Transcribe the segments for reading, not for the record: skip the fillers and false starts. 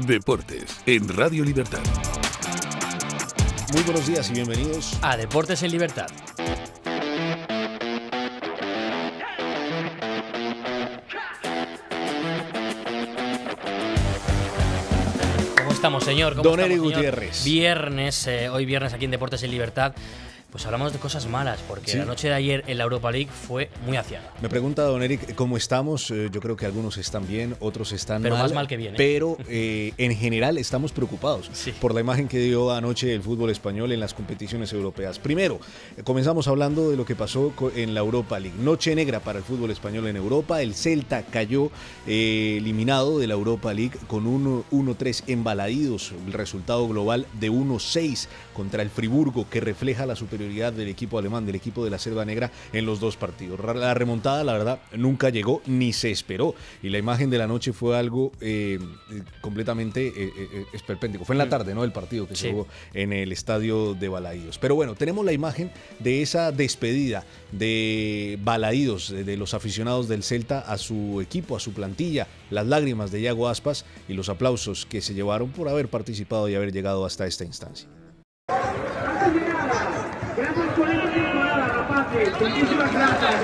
Deportes en Radio Libertad. Muy buenos días y bienvenidos a Deportes en Libertad. ¿Cómo estamos, señor? ¿Cómo Don Eric estamos, señor? Gutiérrez. Viernes, hoy viernes aquí en Deportes en Libertad. Pues hablamos de cosas malas, porque Sí. la noche de ayer en la Europa League fue muy aciaga. Me pregunta don Eric cómo estamos. Yo creo que algunos están bien, otros están Pero mal. más mal que bien, ¿eh? Pero en general estamos preocupados Sí. por la imagen que dio anoche el fútbol español en las competiciones europeas. Primero, comenzamos hablando de lo que pasó en la Europa League. Noche negra para el fútbol español en Europa. El Celta cayó eliminado de la Europa League con un 1-3 embaladidos. El resultado global de 1-6 contra el Friburgo, que refleja la superioridad del equipo alemán, del equipo de la Selva Negra en los dos partidos. La remontada, la verdad, nunca llegó ni se esperó. Y la imagen de la noche fue algo completamente esperpéntico. Fue en la tarde, ¿no? El partido que se jugó en el estadio de Balaídos. Pero bueno, tenemos la imagen de esa despedida de Balaídos, de los aficionados del Celta a su equipo, a su plantilla, las lágrimas de Yago Aspas y los aplausos que se llevaron por haber participado y haber llegado hasta esta instancia. Gracias por esta temporada, rapaces. Muchísimas gracias.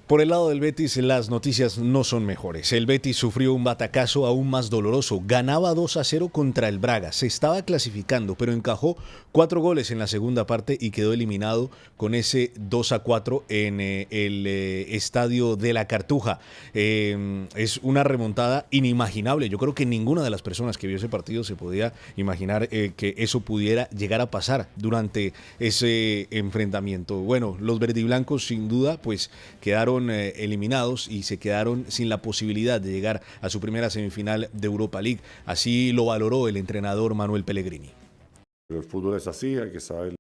Por el lado del Betis, las noticias no son mejores. El Betis sufrió un batacazo aún más doloroso. Ganaba 2-0 contra el Braga. Se estaba clasificando, pero encajó 4 goles en la segunda parte y quedó eliminado con ese 2-4 en el estadio de la Cartuja. Es una remontada inimaginable. Yo creo que ninguna de las personas que vio ese partido se podía imaginar que eso pudiera llegar a pasar durante ese enfrentamiento. Bueno, los verdiblancos sin duda pues quedaron eliminados y se quedaron sin la posibilidad de llegar a su primera semifinal de Europa League. Así lo valoró el entrenador Manuel Pellegrini. El fútbol es así, hay que saber.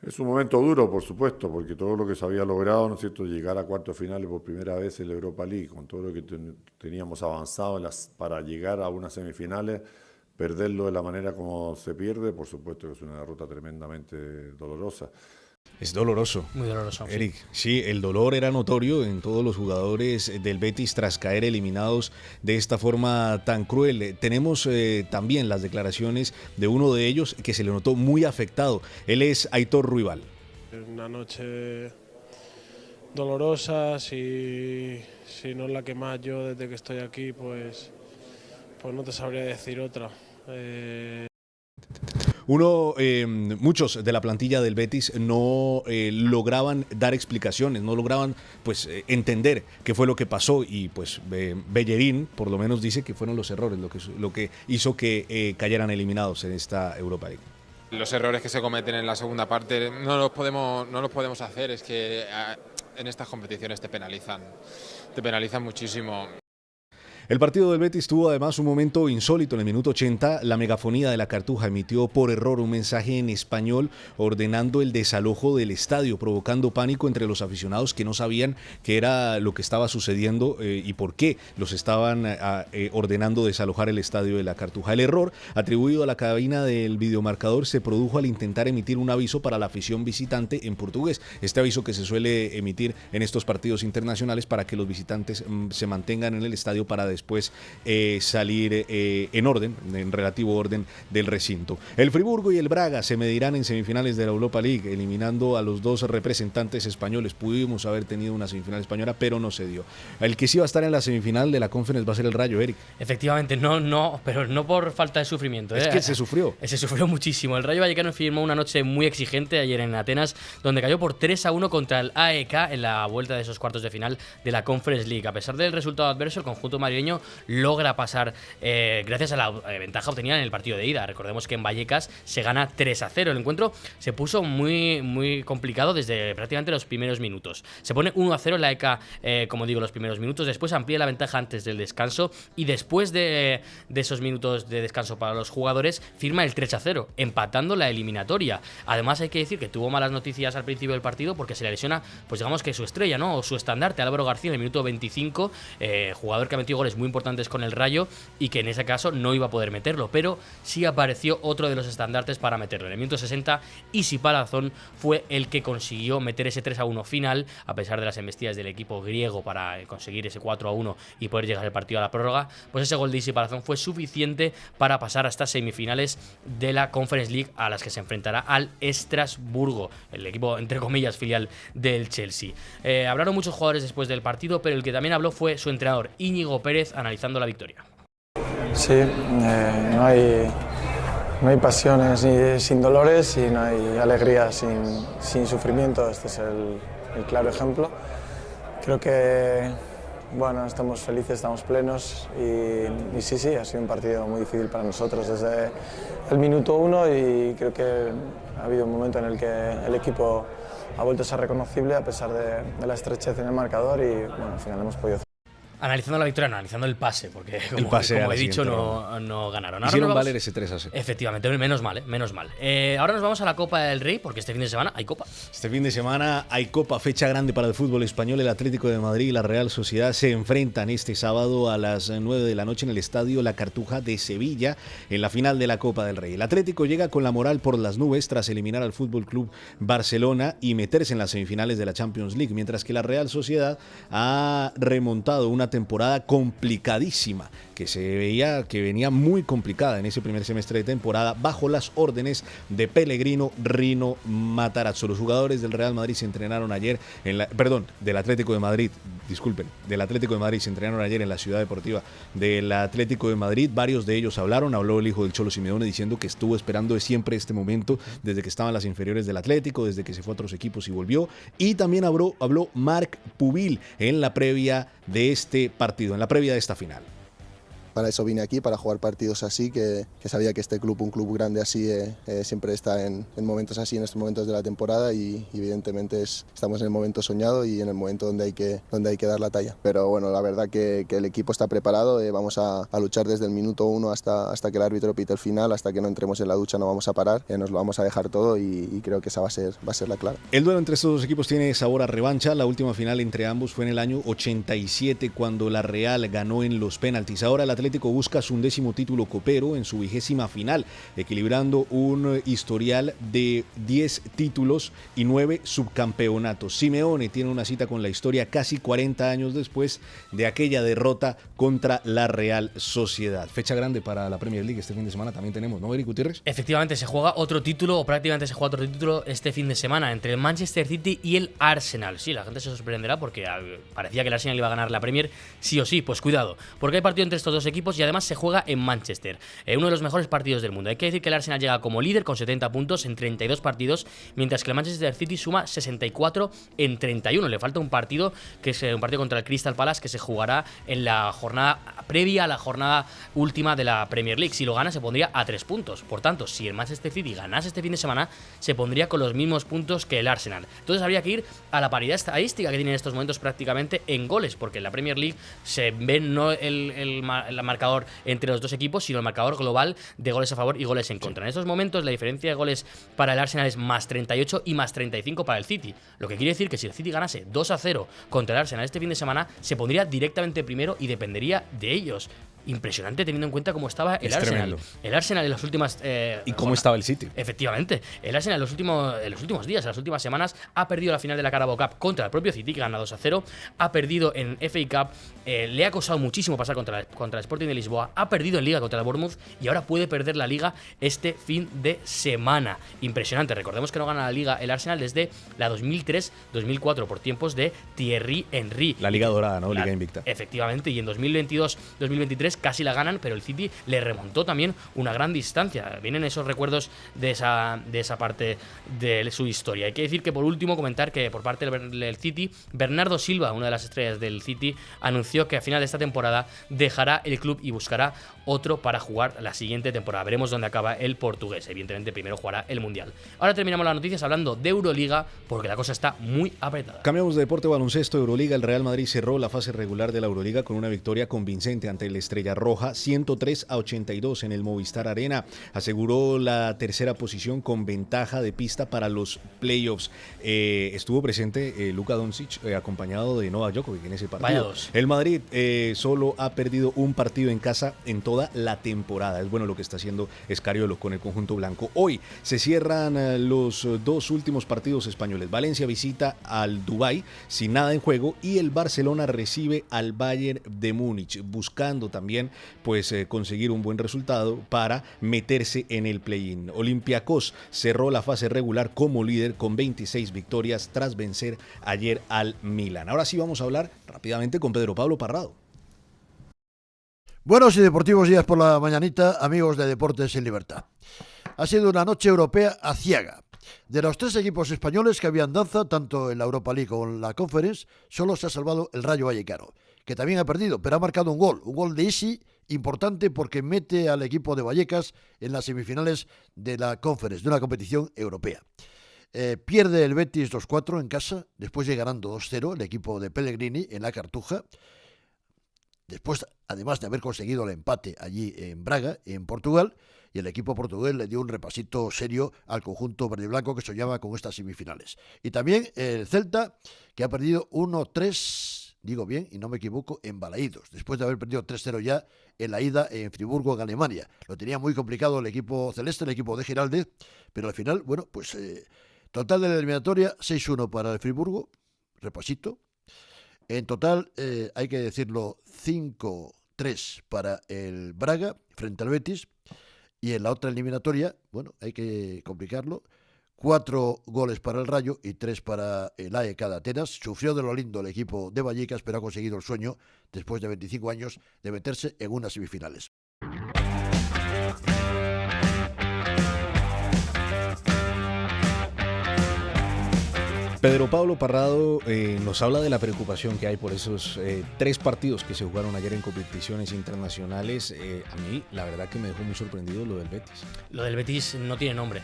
Es un momento duro, por supuesto, porque todo lo que se había logrado, ¿no es cierto?, llegar a cuartos finales por primera vez en la Europa League, con todo lo que teníamos avanzado para llegar a unas semifinales, perderlo de la manera como se pierde, por supuesto que es una derrota tremendamente dolorosa. Es doloroso. Muy doloroso. Eric, sí, el dolor era notorio en todos los jugadores del Betis tras caer eliminados de esta forma tan cruel. Tenemos también las declaraciones de uno de ellos que se le notó muy afectado. Él es Aitor Ruibal. Una noche dolorosa, si no es la que más yo desde que estoy aquí, pues no te sabría decir otra. Muchos de la plantilla del Betis no lograban dar explicaciones, no lograban pues entender qué fue lo que pasó y pues Bellerín por lo menos dice que fueron los errores lo que hizo que cayeran eliminados en esta Europa League. Los errores que se cometen en la segunda parte no los podemos hacer, es que en estas competiciones te penalizan muchísimo. El partido del Betis tuvo además un momento insólito en el minuto 80. La megafonía de la Cartuja emitió por error un mensaje en español ordenando el desalojo del estadio, provocando pánico entre los aficionados que no sabían qué era lo que estaba sucediendo y por qué los estaban ordenando desalojar el estadio de la Cartuja. El error atribuido a la cabina del videomarcador se produjo al intentar emitir un aviso para la afición visitante en portugués. Este aviso que se suele emitir en estos partidos internacionales para que los visitantes se mantengan en el estadio para después salir en relativo orden del recinto. El Friburgo y el Braga se medirán en semifinales de la Europa League, eliminando a los dos representantes españoles. Pudimos haber tenido una semifinal española, pero no se dio. El que sí va a estar en la semifinal de la Conference va a ser el Rayo, Eric. Efectivamente, pero no por falta de sufrimiento. Es que se sufrió. Se sufrió muchísimo. El Rayo Vallecano firmó una noche muy exigente ayer en Atenas, donde cayó por 3-1 contra el AEK en la vuelta de esos cuartos de final de la Conference League. A pesar del resultado adverso, el conjunto madrileño logra pasar gracias a la ventaja obtenida en el partido de ida. Recordemos que en Vallecas se gana 3-0. El encuentro se puso muy, muy complicado desde prácticamente los primeros minutos. Se pone 1-0 en la AEK, como digo, los primeros minutos. Después amplía la ventaja antes del descanso y después de esos minutos de descanso para los jugadores firma el 3-0, empatando la eliminatoria. Además hay que decir que tuvo malas noticias al principio del partido porque se le lesiona, pues digamos que su estrella, ¿no? O su estandarte, Álvaro García, en el minuto 25, jugador que ha metido goles muy importantes con el Rayo y que en ese caso no iba a poder meterlo, pero sí apareció otro de los estandartes para meterlo. En el minuto 60, Isi Palazón fue el que consiguió meter ese 3-1 final, a pesar de las embestidas del equipo griego para conseguir ese 4-1 y poder llegar el partido a la prórroga. Pues ese gol de Isi Palazón fue suficiente para pasar a estas semifinales de la Conference League, a las que se enfrentará al Estrasburgo, el equipo entre comillas filial del Chelsea. Hablaron muchos jugadores después del partido, pero el que también habló fue su entrenador Íñigo Pérez, analizando la victoria. Sí, no hay pasiones sin dolores y no hay alegría sin sufrimiento. Este es el claro ejemplo. Creo que estamos felices, estamos plenos y sí, ha sido un partido muy difícil para nosotros desde el minuto 1 y creo que ha habido un momento en el que el equipo ha vuelto a ser reconocible a pesar de la estrechez en el marcador y al final hemos podido. Analizando la victoria, no, analizando el pase, porque como he dicho, no ganaron. Hicieron valer ese 3-0. Efectivamente, menos mal, menos mal. Ahora nos vamos a la Copa del Rey, porque este fin de semana hay Copa. Este fin de semana hay Copa, fecha grande para el fútbol español. El Atlético de Madrid y la Real Sociedad se enfrentan este sábado a las 9 de la noche en el estadio La Cartuja de Sevilla, en la final de la Copa del Rey. El Atlético llega con la moral por las nubes tras eliminar al Fútbol Club Barcelona y meterse en las semifinales de la Champions League, mientras que la Real Sociedad ha remontado una temporada complicadísima, que se veía que venía muy complicada en ese primer semestre de temporada bajo las órdenes de Pellegrino Rino Matarazzo. Los jugadores del Real Madrid se entrenaron ayer del Atlético de Madrid, del Atlético de Madrid se entrenaron ayer en la Ciudad Deportiva del Atlético de Madrid. Varios de ellos habló el hijo del Cholo Simeone diciendo que estuvo esperando siempre este momento desde que estaban las inferiores del Atlético, desde que se fue a otros equipos y volvió. Y también habló Marc Pubil en la previa de este partido, en la previa de esta final. Para eso vine aquí, para jugar partidos así, que sabía que este club, un club grande así, siempre está en momentos así, en estos momentos de la temporada y evidentemente estamos en el momento soñado y en el momento donde hay que dar la talla. Pero bueno, la verdad que el equipo está preparado, vamos a luchar desde el minuto 1 hasta que el árbitro pite el final, hasta que no entremos en la ducha no vamos a parar, nos lo vamos a dejar todo y creo que esa va a ser la clave. El duelo entre estos dos equipos tiene sabor a revancha. La última final entre ambos fue en el año 87 cuando la Real ganó en los penaltis. Ahora el Atlético busca su 10º título copero en su 20ª final, equilibrando un historial de 10 títulos y 9 subcampeonatos. Simeone tiene una cita con la historia casi 40 años después de aquella derrota contra la Real Sociedad. Fecha grande para la Premier League este fin de semana también tenemos, ¿no, Eric Gutiérrez? Efectivamente, se juega otro título, o prácticamente se juega otro título este fin de semana, entre el Manchester City y el Arsenal. Sí, la gente se sorprenderá porque parecía que el Arsenal iba a ganar la Premier sí o sí. Pues cuidado, porque hay partido entre estos dos equipos y además se juega en Manchester, uno de los mejores partidos del mundo. Hay que decir que el Arsenal llega como líder con 70 puntos en 32 partidos, mientras que el Manchester City suma 64 en 31. Le falta un partido, que es un partido contra el Crystal Palace, que se jugará en la jornada previa a la jornada última de la Premier League. Si lo gana se pondría a 3 puntos. Por tanto, si el Manchester City ganase este fin de semana, se pondría con los mismos puntos que el Arsenal. Entonces habría que ir a la paridad estadística que tiene en estos momentos prácticamente en goles, porque en la Premier League se ve no el marcador entre los dos equipos, sino el marcador global de goles a favor y goles en contra. En estos momentos la diferencia de goles para el Arsenal es más 38 y más 35 para el City, lo que quiere decir que si el City ganase 2-0 contra el Arsenal este fin de semana, se pondría directamente primero y dependería de ellos. Impresionante teniendo en cuenta cómo estaba el Arsenal. Tremendo. El Arsenal en las últimas... ¿Y cómo estaba el City? Efectivamente. El Arsenal en los últimos días, en las últimas semanas, ha perdido la final de la Carabao Cup contra el propio City, que gana 2-0. Ha perdido en FA Cup. Le ha costado muchísimo pasar contra el Sporting de Lisboa. Ha perdido en Liga contra el Bournemouth y ahora puede perder la Liga este fin de semana. Impresionante. Recordemos que no gana la Liga el Arsenal desde la 2003-2004 por tiempos de Thierry Henry. La Liga Dorada, ¿no? Liga Invicta. Efectivamente. Y en 2022-2023 casi la ganan, pero el City le remontó también una gran distancia. Vienen esos recuerdos de esa parte de su historia. Hay que decir que, por último, comentar que por parte del City, Bernardo Silva, una de las estrellas del City, anunció que a final de esta temporada dejará el club y buscará otro para jugar la siguiente temporada. Veremos dónde acaba el portugués. Evidentemente primero jugará el Mundial. Ahora terminamos las noticias hablando de Euroliga, porque la cosa está muy apretada. Cambiamos de deporte, baloncesto, Euroliga. El Real Madrid cerró la fase regular de la Euroliga con una victoria convincente ante el Estrella Estrella Roja 103-82 en el Movistar Arena. Aseguró la tercera posición con ventaja de pista para los playoffs. Estuvo presente Luka Doncic acompañado de Novak Djokovic en ese partido. El Madrid solo ha perdido un partido en casa en toda la temporada. Es bueno lo que está haciendo Scariolo con el conjunto blanco. Hoy se cierran los dos últimos partidos españoles. Valencia visita al Dubái sin nada en juego y el Barcelona recibe al Bayern de Múnich, buscando también pues conseguir un buen resultado para meterse en el play-in. Olympiacos cerró la fase regular como líder con 26 victorias tras vencer ayer al Milan. Ahora sí vamos a hablar rápidamente con Pedro Pablo Parrado. Buenos y deportivos días por la mañanita, amigos de Deportes en Libertad. Ha sido una noche europea aciaga. De los 3 equipos españoles que habían danza, tanto en la Europa League como en la Conference, solo se ha salvado el Rayo Vallecano, que también ha perdido, pero ha marcado un gol de Isi, importante porque mete al equipo de Vallecas en las semifinales de la Conference, de una competición europea. Pierde el Betis 2-4 en casa, después de ganando 2-0 el equipo de Pellegrini en la Cartuja, después además de haber conseguido el empate allí en Braga, en Portugal, y el equipo portugués le dio un repasito serio al conjunto verde y blanco que soñaba con estas semifinales. Y también el Celta, que ha perdido 1-3, digo bien y no me equivoco, en Balaídos, después de haber perdido 3-0 ya en la ida en Friburgo, en Alemania. Lo tenía muy complicado el equipo celeste, el equipo de Giraldez, pero al final, bueno, pues total de la eliminatoria, 6-1 para el Friburgo, repasito. En total, hay que decirlo, 5-3 para el Braga frente al Betis. Y en la otra eliminatoria, bueno, hay que complicarlo, 4 goles para el Rayo y 3 para el AEK de Atenas. Sufrió de lo lindo el equipo de Vallecas, pero ha conseguido el sueño, después de 25 años, de meterse en unas semifinales. Pedro Pablo Parrado nos habla de la preocupación que hay por esos 3 partidos que se jugaron ayer en competiciones internacionales. A mí, la verdad que me dejó muy sorprendido lo del Betis. Lo del Betis no tiene nombre.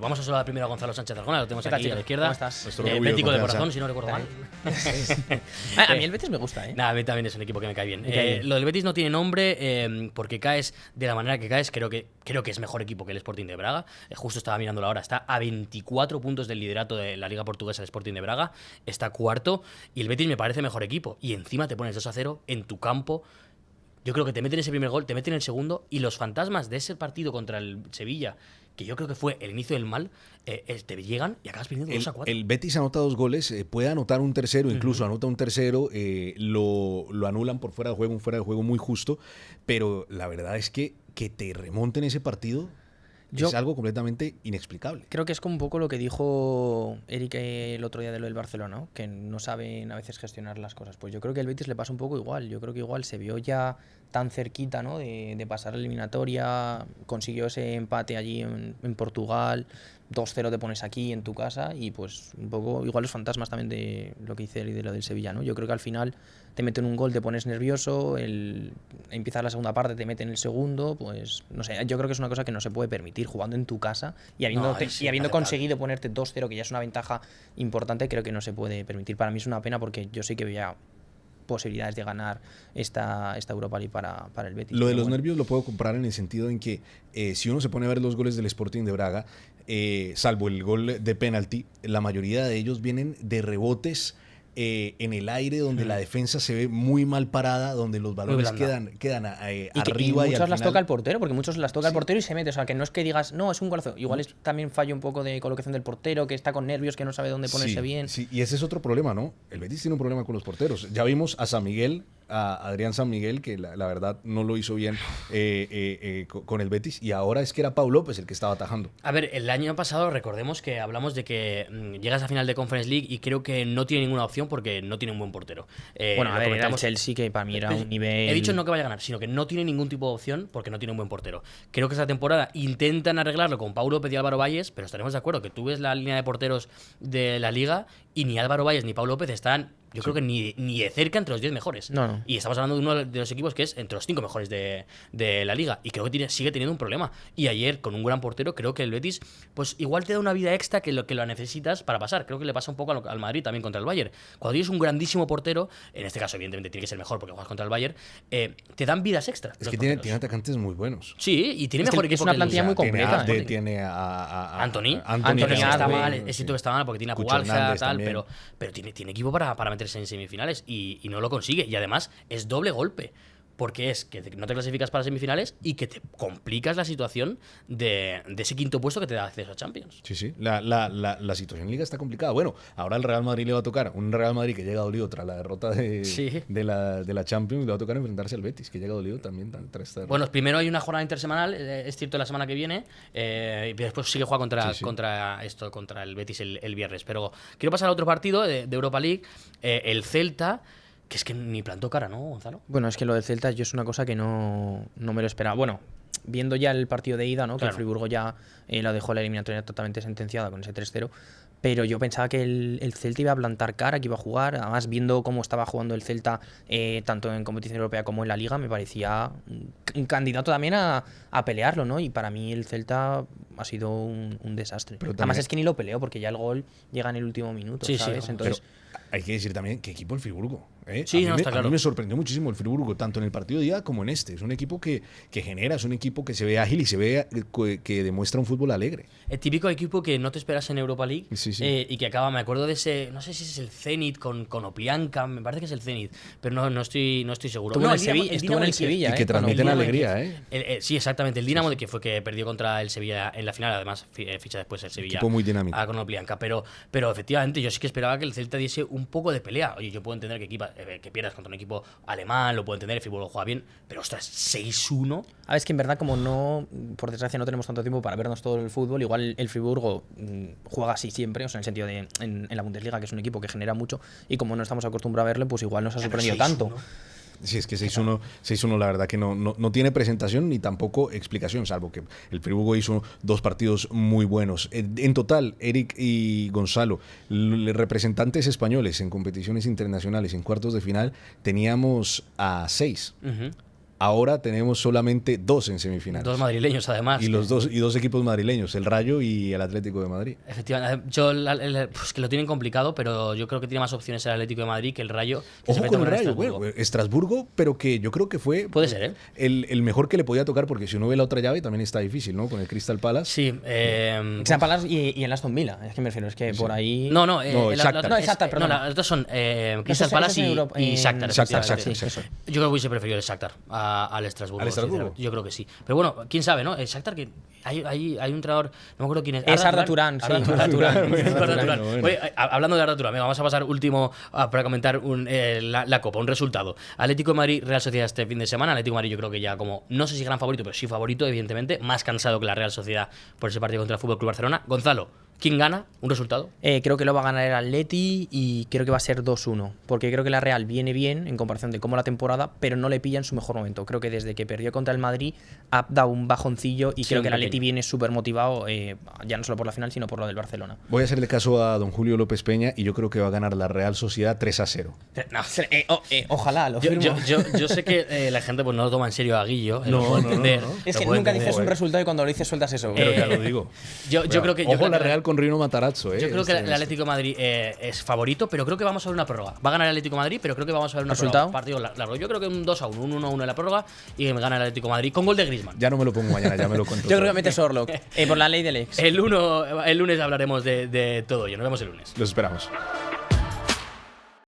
Vamos a saludar primero a Gonzalo Sánchez Arjona, lo tenemos aquí a la izquierda. ¿Cómo estás? Bético de corazón, si no recuerdo mal. A mí el Betis me gusta, ¿eh? Nada, a mí también es un equipo que me cae bien. Lo del Betis no tiene nombre porque caes de la manera que caes. Creo que es mejor equipo que el Sporting de Braga. Justo estaba mirando la hora. Está a 24 puntos del liderato de la Liga Portuguesa, el Sporting de Braga. Está cuarto y el Betis me parece mejor equipo. Y encima te pones 2-0 en tu campo. Yo creo que te meten ese primer gol, te meten el segundo y los fantasmas de ese partido contra el Sevilla, que yo creo que fue el inicio del mal, te llegan y acabas perdiendo 2-4. El Betis anota 2 goles, puede anotar un tercero, incluso anota un tercero, lo anulan por fuera de juego, un fuera de juego muy justo, pero la verdad es que te remonten ese partido es algo completamente inexplicable. Creo que es como un poco lo que dijo Eric el otro día de lo del Barcelona, ¿no? Que no saben a veces gestionar las cosas. Pues yo creo que el Betis le pasa un poco igual. Yo creo que igual se vio ya tan cerquita, ¿no? de pasar la eliminatoria, consiguió ese empate allí en Portugal, 2-0 te pones aquí en tu casa y pues un poco igual los fantasmas también de lo que dice Eric de lo del Sevilla, ¿no? Yo creo que al final te meten un gol, te pones nervioso, empieza la segunda parte, te meten el segundo, pues no sé, yo creo que es una cosa que no se puede permitir jugando en tu casa y habiendo conseguido ponerte 2-0, que ya es una ventaja importante, creo que no se puede permitir. Para mí es una pena porque yo sí que veía posibilidades de ganar esta Europa League para el Betis. Lo de los nervios lo puedo comprar en el sentido en que si uno se pone a ver los goles del Sporting de Braga, salvo el gol de penalti, la mayoría de ellos vienen de rebotes en el aire, donde la defensa se ve muy mal parada, donde los balones quedan arriba. Y muchos las toca el portero, porque muchos las toca el portero y se mete. O sea, que no es que digas, no, es un golazo. Igual es también fallo un poco de colocación del portero, que está con nervios, que no sabe dónde ponerse bien. Sí, y ese es otro problema, ¿no? El Betis tiene un problema con los porteros. Ya vimos a San Miguel, a Adrián San Miguel, que la verdad no lo hizo bien con el Betis, y ahora es que era Pau López el que estaba atajando. A ver, el año pasado recordemos que hablamos de que llegas a final de Conference League y creo que no tiene ninguna opción porque no tiene un buen portero. Bueno, a ver, era el Chelsea, que para mí era un nivel... He dicho no que vaya a ganar, sino que no tiene ningún tipo de opción porque no tiene un buen portero. Creo que esta temporada intentan arreglarlo con Pau López y Álvaro Valles, pero estaremos de acuerdo que tú ves la línea de porteros de la Liga y ni Álvaro Valles ni Pau López están Yo creo que ni de cerca entre los 10 mejores. No. Y estamos hablando de uno de los equipos que es entre los 5 mejores de la liga. Y creo que sigue teniendo un problema. Y ayer, con un gran portero, creo que el Betis, pues igual te da una vida extra que lo necesitas para pasar. Creo que le pasa un poco al Madrid también contra el Bayern. Cuando tienes un grandísimo portero, en este caso, evidentemente, tiene que ser mejor porque juegas contra el Bayern, te dan vidas extra. Es que tiene atacantes muy buenos. Sí, y tiene mejor equipo. Es una plantilla muy completa. Tiene a Anthony está mal, es cierto que está mal porque tiene a Pugalza, tal, pero tiene equipo para meterse en semifinales y no lo consigue. Y además es doble golpe. Porque es que no te clasificas para semifinales y que te complicas la situación de ese quinto puesto que te da acceso a Champions. Sí. La situación en Liga está complicada. Bueno, ahora el Real Madrid le va a tocar. Un Real Madrid que llega dolido tras la derrota de la Champions. Le va a tocar enfrentarse al Betis, que llega dolido también tras esta derrota. Bueno, primero hay una jornada intersemanal, es cierto, la semana que viene. Y después sí que juega contra el Betis el viernes. Pero quiero pasar a otro partido de Europa League. El Celta. Que es que ni plantó cara, ¿no, Gonzalo? Bueno, es que lo del Celta yo es una cosa que no me lo esperaba. Bueno, viendo ya el partido de ida, ¿no? Que el Friburgo ya lo dejó la eliminatoria totalmente sentenciada con ese 3-0. Pero yo pensaba que el Celta iba a plantar cara, que iba a jugar. Además, viendo cómo estaba jugando el Celta, tanto en competición europea como en la Liga, me parecía un candidato también a pelearlo, ¿no? Y para mí el Celta ha sido un desastre. Además, es que ni lo peleó, porque ya el gol llega en el último minuto, ¿sabes? Entonces, pero hay que decir también qué equipo el Friburgo. Sí, está claro. A mí me sorprendió muchísimo el Friburgo, tanto en el partido de ida como en este. Es un equipo que genera, es un equipo que se ve ágil y se ve que demuestra un fútbol alegre. El típico equipo que no te esperas en Europa League y que acaba, me acuerdo de ese, no sé si es el Zenit con Oplianka, me parece que es el Zenit, pero no estoy seguro. Estuvo en el Sevilla. Y que transmiten alegría, sí, exactamente. El Dinamo de que fue que perdió contra el Sevilla en la final, además ficha después el Sevilla. Equipo muy dinámico. Con Oplianka, pero efectivamente yo sí que esperaba que el Celta diese un poco de pelea. Oye, yo puedo entender que pierdas contra un equipo alemán, lo puedo entender, el fútbol juega bien, pero ostras, 6-1. A ver, es que en verdad, como no, por desgracia, no tenemos tanto tiempo para vernos todo el fútbol, igual el Friburgo juega así siempre, o sea, en el sentido de en la Bundesliga, que es un equipo que genera mucho, y como no estamos acostumbrados a verlo, pues igual nos ha sorprendido tanto. Sí, es que 6-1 la verdad que no tiene presentación ni tampoco explicación, salvo que el Friburgo hizo 2 partidos muy buenos. En total, Eric y Gonzalo, representantes españoles en competiciones internacionales en cuartos de final, teníamos a 6. Ahora tenemos solamente 2 en semifinales. 2 madrileños, además. Y dos equipos madrileños, el Rayo y el Atlético de Madrid. Efectivamente. Pues que lo tienen complicado, pero yo creo que tiene más opciones el Atlético de Madrid que el Rayo. Ojo con el Rayo, Estrasburgo, pero que yo creo que fue puede ser, el mejor que le podía tocar, porque si uno ve la otra llave también está difícil, ¿no? Con el Crystal Palace. Sí. Crystal Palace y el Aston Villa, es que me refiero, es que por ahí... Shakhtar, perdón. Las otras son Crystal Palace y Shakhtar. Yo creo que hubiese preferido el Shakhtar al Estrasburgo. Yo creo que sí. Pero bueno, quién sabe, ¿no? El Shakhtar, que hay un entrenador, no me acuerdo quién es. Es Arda Turán, sí. Arda Turán. Oye, hablando de Arda Turán, vamos a pasar último para comentar la Copa, un resultado. Atlético de Madrid, Real Sociedad este fin de semana. Atlético de Madrid yo creo que ya como, no sé si gran favorito, pero sí favorito, evidentemente. Más cansado que la Real Sociedad por ese partido contra el FC Barcelona. Gonzalo, ¿quién gana? ¿Un resultado? Creo que lo va a ganar el Atleti y creo que va a ser 2-1. Porque creo que la Real viene bien en comparación de cómo la temporada, pero no le pilla en su mejor momento. Creo que desde que perdió contra el Madrid ha dado un bajoncillo y creo que el Atleti viene súper motivado, ya no solo por la final, sino por lo del Barcelona. Voy a hacerle caso a don Julio López Peña y yo creo que va a ganar la Real Sociedad 3-0. Ojalá, lo firmo. Yo sé que la gente pues no lo toma en serio a Guillo. No. Es que nunca dices un resultado y cuando lo dices sueltas eso. Pero ya lo digo. Yo creo que... Ojo la Real con Rino Matarazzo. Yo creo que el Atlético de Madrid es favorito, pero creo que vamos a ver una prórroga. Va a ganar el Atlético de Madrid, pero creo que vamos a ver una ¿resultado? Prórroga. Partido largo. Yo creo que un 2-1, un 1-1 en la prórroga y me gana el Atlético de Madrid con gol de Griezmann. Ya no me lo pongo mañana, ya me lo cuento. Yo creo que metes Orlok, por la ley del ex. El lunes hablaremos de todo ello. Nos vemos el lunes. Los esperamos.